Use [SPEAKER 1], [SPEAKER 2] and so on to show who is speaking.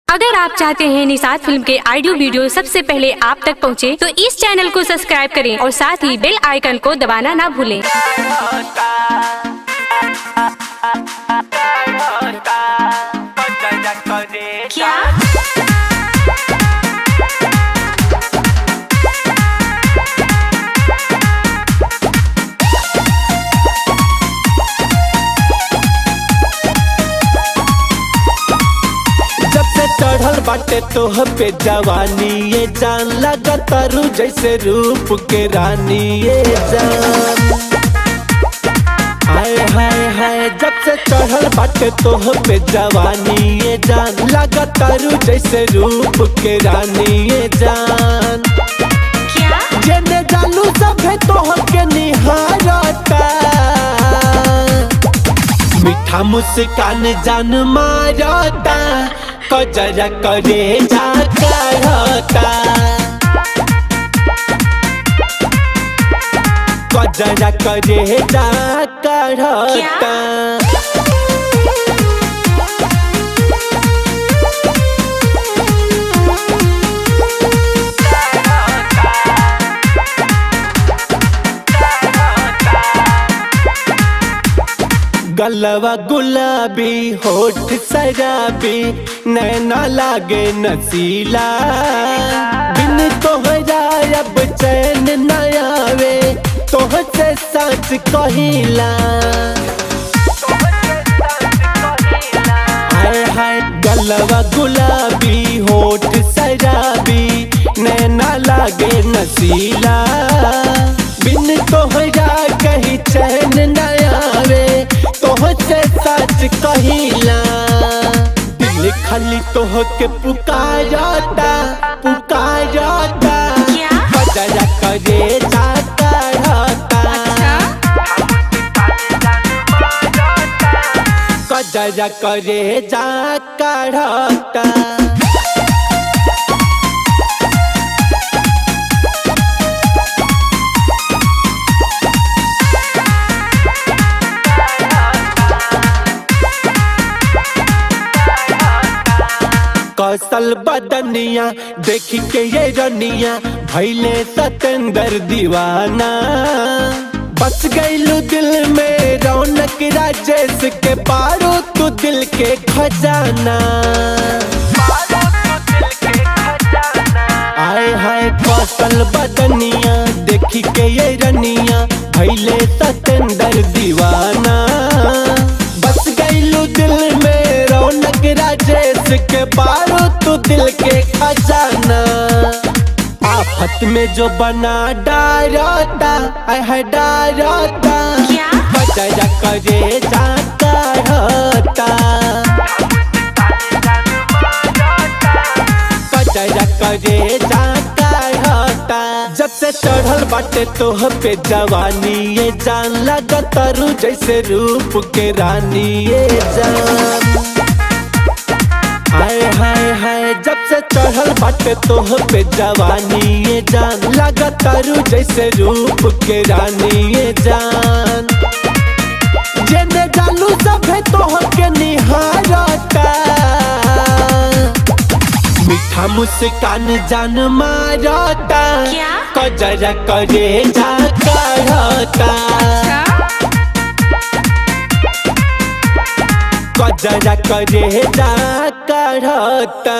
[SPEAKER 1] अगर आप चाहते हैं निषाद फिल्म के ऑडियो वीडियो सबसे पहले आप तक पहुंचे, तो इस चैनल को सब्सक्राइब करें और साथ ही बेल आइकन को दबाना ना भूलें। क्या
[SPEAKER 2] चढ़ल बाटे तोह पे जवानी ये जान लगा तारू जैसे रूप के रानी ये जान। हाय हाय हाय जब से चढ़ल बाटे तोह पे जवानी ये जान लगा तारू जैसे रूप के रानी ये जान।
[SPEAKER 1] क्या
[SPEAKER 2] जेने जानू सब है तोह के निहारता, मीठा मुस्कान जान मारता, कजरा करे जा करता, कजरा करे जा करता। गलवा गुलाबी होठ शराबी नैना लागे नसीला, बिन तोहरा अब चैन न आवे तोह से सच कहिला। हाय हाय गलवा गुलाबी होठ शराबी नैना लागे नसीला, बिन तोहरा कहीं चैन न आवे तोह से सच कहिला। दिल खाली तोह के पुकारता पुकारता, कजरा करे जा करता, कजरा करे जा करता। कौशल बदनिया देखी के ये रनिया भैले सतेंद्र दीवाना, बस गईलू दिल में रौनक राजेश के पारो तू दिल के खजाना। आए हाय कौशल बदनिया देखी के ये रनिया भैले सतेंद्र दीवाना, बस गईलू दिल में रौनक राजेश के पारो तू दिल के खजाना। आफत में जो बना डारता है डारता, कजरा करे जा करता, कजरा करे जा करता। जब से चढ़ल बाटे तोह पे जवानी ये जान लगा तारू जैसे रूप के रानी ये जान। हाय हाय हाय जब से चढ़ल बाटे तोह पे जवानी ये जान लगा तारू जैसे रूप के रानी ये जान। जेने जानू सब है तोह के निहारता, मीठा मुस्कान जान मारता, कजरा करे जा करता, कजरा करे जा करता।